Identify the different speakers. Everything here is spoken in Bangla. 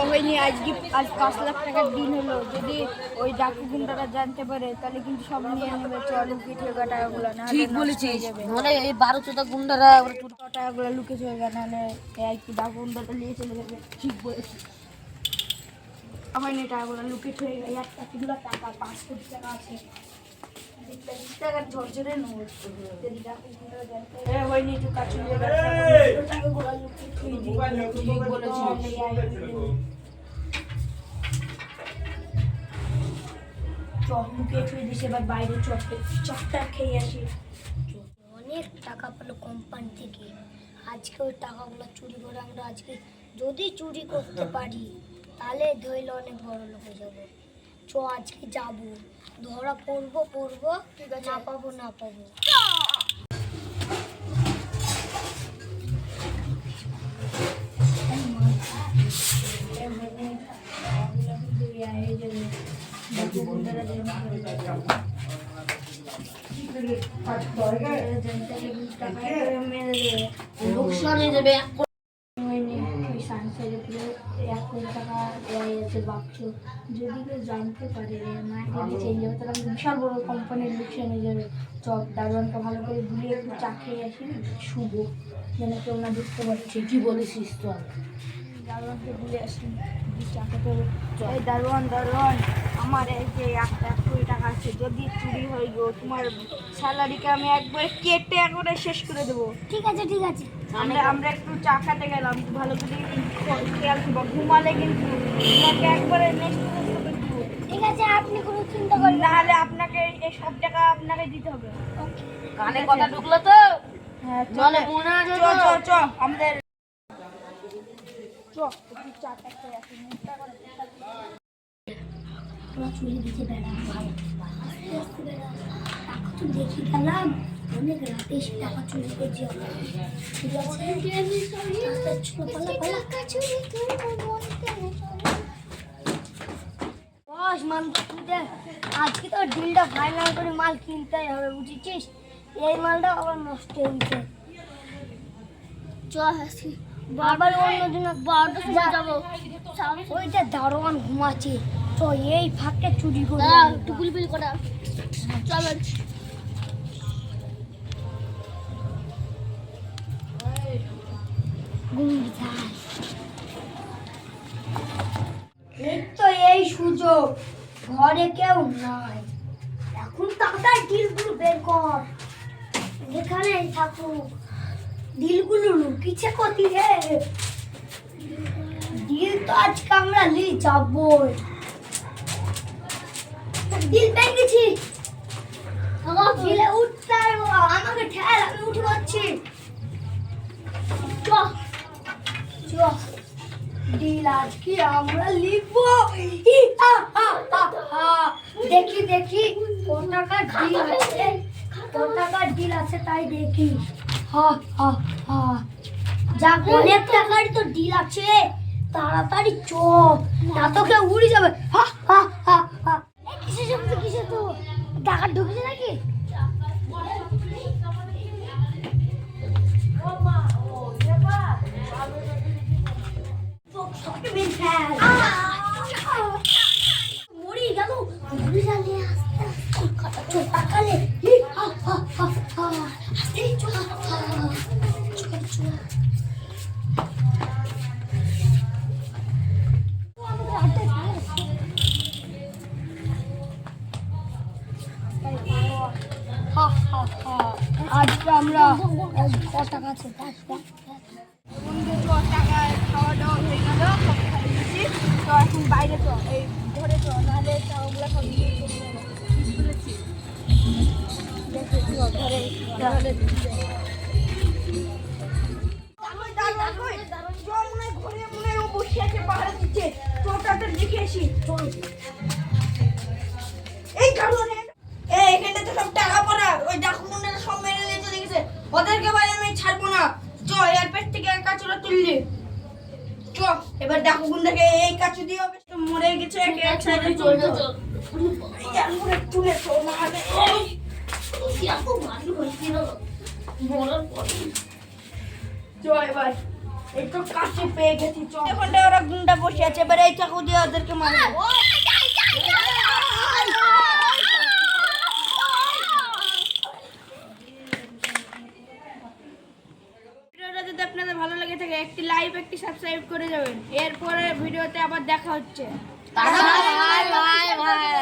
Speaker 1: হয়নি আজ 5 লাখ টাকার দিন হলো। যদি ওই ডাকু গুন্ডারা জানতে পারে তাহলে কিন্তু সব নিয়ে নেবে। লুকিয়ে থাকা টাকাগুলো না
Speaker 2: ঠিক বলেছিস, মানে এই 12 গুন্ডারা
Speaker 1: টাকাগুলো লুকিয়ে চলে যাবে, নাহলে কি ডাকু গুন্ডাটা নিয়ে চলে যাবে। ঠিক বলেছিস, হয়নি টাকাগুলো লুকিয়ে চলে গেলে। এতগুলো টাকা 5 কোটি টাকা আছে, টাকার ঝরঝরে নোট। যদি ডাকু গুন্ডারা জানতে হয়নি একটু কাছে টাকাগুলো লুকিয়ে ঠিক বলেছিস। লুকিয়ে ছুঁয়ে দিছে, এবার বাইরে চপটা খেয়ে আসি।
Speaker 3: অনেক টাকা পেলো কোম্পানি থেকে। আজকে ওই টাকাগুলো চুরি করে আমরা আজকে যদি চুরি করতে পারি তাহলে ধরলে অনেক বড় লোক হয়ে যাবো। আজকে যাবো, ধরা পড়বো, ঠিক আছে, না পাবো।
Speaker 2: লোকসান হয়ে যাবে।
Speaker 1: যদি কেউ জানতে পারে মার্কেটে চেঞ্জ যাবে তাহলে বিশাল বড় কোম্পানির লোকসান হয়ে যাবে। দারোয়ানকে ভালো করে বুলিয়ে একটু চা খেয়ে আসি, শুভ যেন কেউ না দেখতে পাচ্ছে।
Speaker 2: কি বলেছিস তো?
Speaker 1: দারোয়ানকে বুলে আসি, চা খেতে হবে। এই দারোয়ান আমার এই যে 1 কোটি টাকা আছে, যদি চুরি হয়ে গো তোমার স্যালারিকে আমি একবার কেটে একবারে শেষ করে দেবো।
Speaker 3: ঠিক আছে
Speaker 1: আমরা একটু চা খেতে গেলাম, ভালো করে খেয়াল করবো। ঘুমালে কিন্তু তোমাকে একবারে নেক্সট
Speaker 3: ঠিক আছে, আপনি কোনো চিন্তা করেন না।
Speaker 1: নাহলে আপনাকে এই সব টাকা আপনাকে দিতে হবে।
Speaker 2: কানে কথা ঢুকলো তো?
Speaker 1: হ্যাঁ,
Speaker 2: চলে মনে আছে
Speaker 1: চ আমাদের চাটা খেয়ে আসি।
Speaker 3: চুরি দিতে বেড়া ভালো টাকা তো দেখি গেলাম অনেক রাতে এসে টাকা চুরি করছি। আজকে তো ডিলটা ফাইনাল করে মাল কিনতেই হবে, বুঝেছিস? এই মালটা আবার নষ্ট হয়েছে। আসি আবার অন্যদিন যাবো। ওইটা দারোয়ান ঘুমাচ্ছে, এই ফাঁকে চুরি করে টুকুল বিল করা। চল এই সুযোগ, ঘরে কেউ নাই এখন, তাড়াতাড়ি ডিলগুলো বের কর। এখানে থাকুক ডিলগুলো লুকিয়েছে কোথায় রে? ডিল তো আজকে আমরা নিয়ে যাবো। ডিল পেয়ে গেছি, ডিলে উঠতে আমাকে ঠেল, আমি উঠে পাচ্ছি। ডিল আজকে আমরা লিখবো। দেখি কোন টাকার ডিল আছে, তাই দেখি। যা অনেক টাকার তো ডিল আছে, তাড়াতাড়ি না তো কেউ উড়ে যাবে। কিসে তো টাকা ঢুকেছে নাকি? মরি গেল টাকালে। আজকে আমরা কত টাকা আছে?
Speaker 1: টাকা খাওয়া দাওয়া হয়ে গেল, তো এখন বাইরে এই ঘরে নাহলে টাকাগুলো সব বসে আছে পাহারা দিচ্ছে। দেখে আসি। এই কারণে এখানে তো সব টাকা পড়া, ওই ডাকুমুন্ডারা সব মেরে নিয়ে চলে গেছে। ওদেরকে ভাই আমি ছাড়বো না। এর পেট থেকে কাচুরা তুললি। এবার ডাকুগুন্ডাকে এই কাচু দিয়ে মরে গেছে। তুলে এবার এই তো কাছে পেয়ে গেছি চল এখানটা ওরা গুন্ডা বসে আছে এবার এই চাকু দিয়ে ওদেরকে মারবো ভিডিওটা যদি আপনাদের ভালো লেগে থাকে একটি লাইক একটি সাবস্ক্রাইব করে যাবেন এরপরে ভিডিওতে আবার দেখা হচ্ছে
Speaker 2: বাই বাই বাই